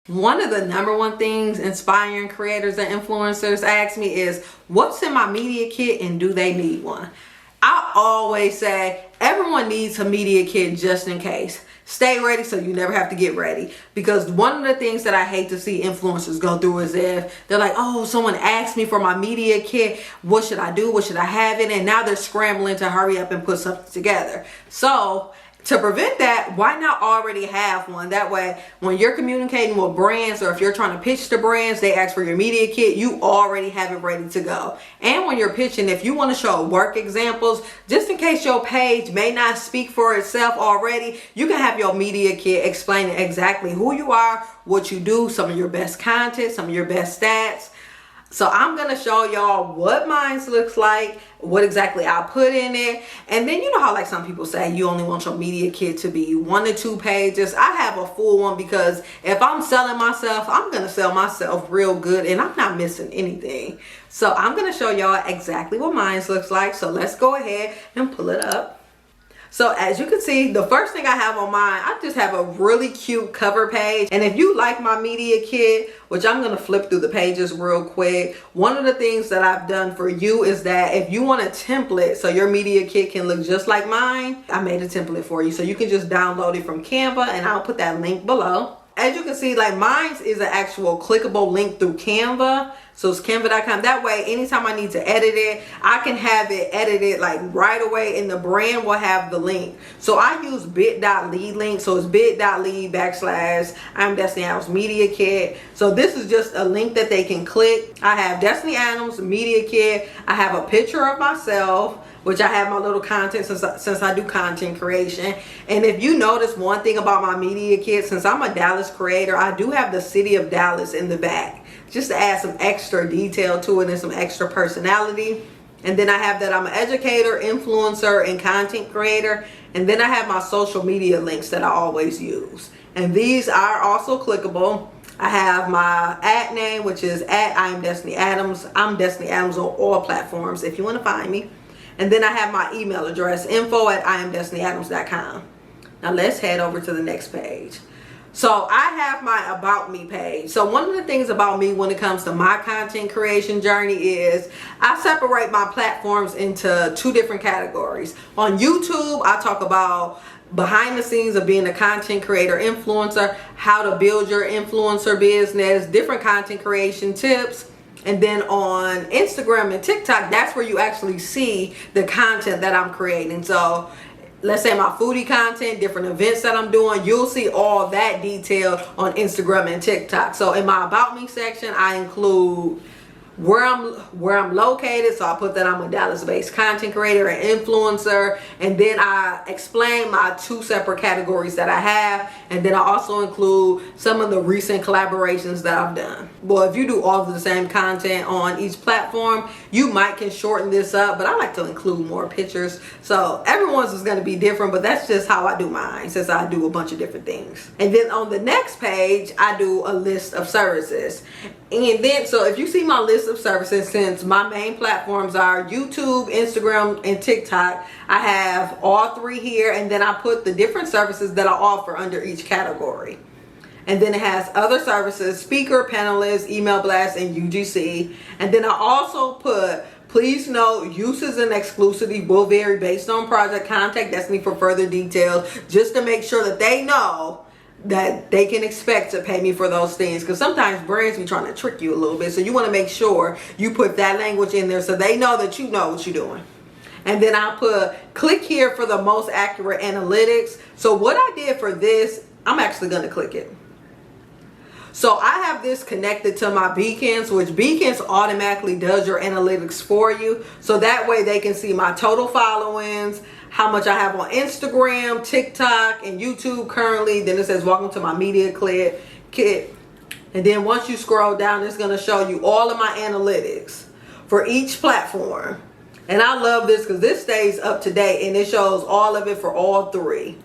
One of the number one things inspiring creators and influencers ask me is, what's in my media kit and do they need one? I always say everyone needs a media kit just in case. Stay ready so you never have to get ready. Because one of the things that I hate to see influencers go through is if they're like, oh, someone asked me for my media kit. What should I do? What should I have in it? And now they're scrambling to hurry up and put something together. So to prevent that, why not already have one? That way, when you're communicating with brands or if you're trying to pitch to brands, they ask for your media kit, you already have it ready to go. And when you're pitching, if you want to show work examples, just in case your page may not speak for itself already, you can have your media kit explaining exactly who you are, what you do, some of your best content, some of your best stats. So I'm going to show y'all what mine looks like, what exactly I put in it. And then you know how like some people say you only want your media kit to be 1 to 2 pages. I have a full one because if I'm selling myself, I'm going to sell myself real good and I'm not missing anything. So I'm going to show y'all exactly what mine looks like. So let's go ahead and pull it up. So as you can see, the first thing I have on mine, I just have a really cute cover page. And if you like my media kit, which I'm going to flip through the pages real quick, one of the things that I've done for you is that if you want a template so your media kit can look just like mine, I made a template for you. So you can just download it from Canva and I'll put that link below. As you can see, like mine is an actual clickable link through Canva. So it's canva.com. That way, anytime I need to edit it, I can have it edited like right away and the brand will have the link. So I use bit.ly link. So it's bit.ly / I'm Destiny Adams Media Kit. So this is just a link that they can click. I have Destiny Adams Media Kit. I have a picture of myself, which I have my little content since I do content creation. And if you notice one thing about my media kit, since I'm a Dallas creator, I do have the city of Dallas in the back, just to add some extra detail to it and some extra personality. And then I have that I'm an educator, influencer, and content creator. And then I have my social media links that I always use. And these are also clickable. I have my ad name, which is @iamdestinyadams. I'm Destiny Adams on all platforms if you want to find me. And then I have my email address, info@iamdestinyadams.com. Now let's head over to the next page. So I have my About Me page. So one of the things about me when it comes to my content creation journey is I separate my platforms into 2 different categories. On YouTube, I talk about behind the scenes of being a content creator influencer, how to build your influencer business, different content creation tips. And then on Instagram and TikTok, that's where you actually see the content that I'm creating. So let's say my foodie content, different events that I'm doing, you'll see all that detail on Instagram and TikTok. So in my About Me section, I include where I'm located. So I put that I'm a Dallas-based content creator and influencer. And then I explain my 2 separate categories that I have. And then I also include some of the recent collaborations that I've done. Well, if you do all of the same content on each platform, you might can shorten this up, but I like to include more pictures. So everyone's is going to be different, but that's just how I do mine since I do a bunch of different things. And then on the next page, I do a list of services. And then, so if you see my list of services, since my main platforms are YouTube, Instagram, and TikTok, I have all 3 here. And then I put the different services that I offer under each category. And then it has other services, speaker, panelists, email blast, and UGC. And then I also put, please note, uses and exclusivity will vary based on project. Contact Destiny for further details, just to make sure that they know that they can expect to pay me for those things, because sometimes brands be trying to trick you a little bit. So you want to make sure you put that language in there so they know that you know what you're doing. And then I put click here for the most accurate analytics. So what I did for this, I'm actually going to click it. So I have this connected to my Beacons, which Beacons automatically does your analytics for you. So that way they can see my total followings, how much I have on Instagram, TikTok, and YouTube currently. Then it says welcome to my media kit. And then once you scroll down, it's going to show you all of my analytics for each platform. And I love this because this stays up to date and it shows all of it for all 3.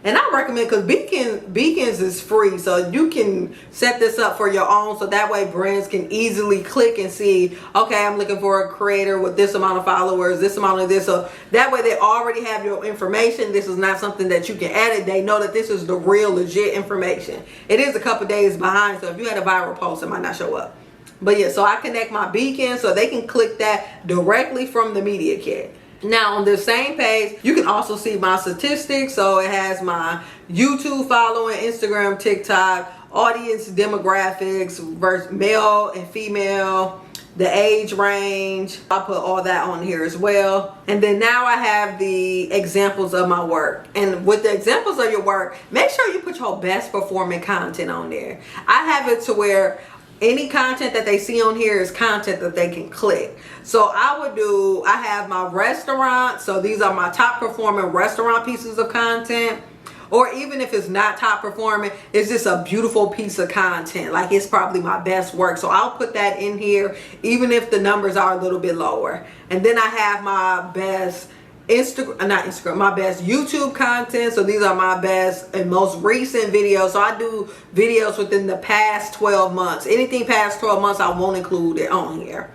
And I recommend, because Beacons is free, so you can set this up for your own, so that way brands can easily click and see, okay, I'm looking for a creator with this amount of followers, this amount of this. So that way they already have your information. This is not something that you can edit. They know that this is the real legit information. It is a couple days behind, so if you had a viral post, it might not show up. But yeah, so I connect my Beacon so they can click that directly from the media kit. Now on the same page, you can also see my statistics. So it has my YouTube following, Instagram, TikTok, audience demographics, versus male and female, the age range. I'll put all that on here as well. And then now I have the examples of my work. And with the examples of your work, make sure you put your best performing content on there. I have it to where any content that they see on here is content that they can click. So I have my restaurant. So these are my top performing restaurant pieces of content. Or even if it's not top performing, it's just a beautiful piece of content. Like it's probably my best work. So I'll put that in here, even if the numbers are a little bit lower. And then I have my best my best YouTube content. So these are my best and most recent videos. So I do videos within the past 12 months. Anything past 12 months, I won't include it on here.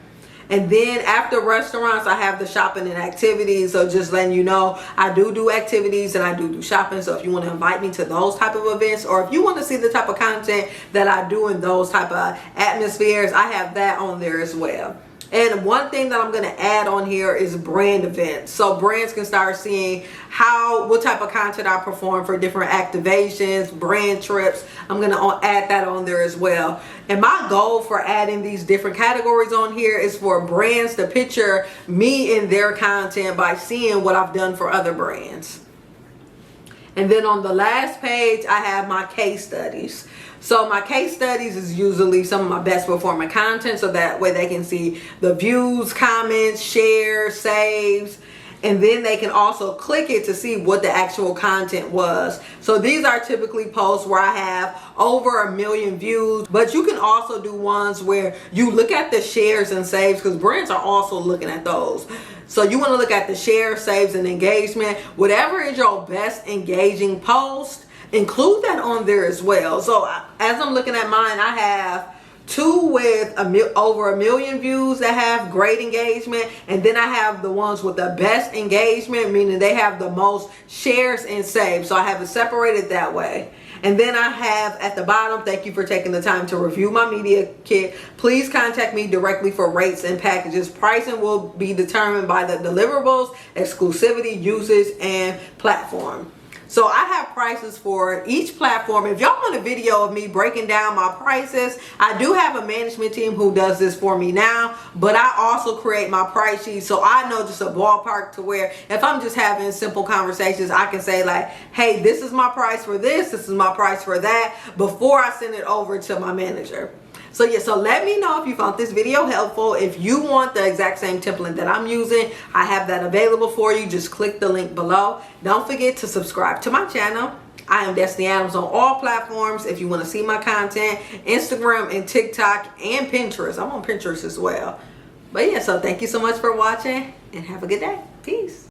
And then after restaurants, I have the shopping and activities. So just letting you know, I do activities and I do shopping. So if you want to invite me to those type of events, or if you want to see the type of content that I do in those type of atmospheres, I have that on there as well. And one thing that I'm going to add on here is brand events. So brands can start seeing what type of content I perform for different activations, brand trips. I'm going to add that on there as well. And my goal for adding these different categories on here is for brands to picture me in their content by seeing what I've done for other brands. And then on the last page, I have my case studies. So my case studies is usually some of my best performing content, so that way they can see the views, comments, shares, saves, and then they can also click it to see what the actual content was. So these are typically posts where I have over 1 million views, but you can also do ones where you look at the shares and saves, because brands are also looking at those. So you want to look at the share, saves, and engagement. Whatever is your best engaging post, include that on there as well. So as I'm looking at mine, I have 2 with over 1 million views that have great engagement, and then I have the ones with the best engagement, meaning they have the most shares and saves. So I have it separated that way. And then I have at the bottom, thank you for taking the time to review my media kit. Please contact me directly for rates and packages. Pricing will be determined by the deliverables, exclusivity, usage, and platform. So I have prices for each platform. If y'all want a video of me breaking down my prices, I do have a management team who does this for me now, but I also create my price sheet, so I know just a ballpark to where if I'm just having simple conversations, I can say like, hey, this is my price for this is my price for that, before I send it over to my manager. So yeah, so let me know if you found this video helpful. If you want the exact same template that I'm using, I have that available for you. Just click the link below. Don't forget to subscribe to my channel. I am Destiny Adams on all platforms. If you want to see my content, Instagram and TikTok and Pinterest. I'm on Pinterest as well. But yeah, so thank you so much for watching and have a good day. Peace.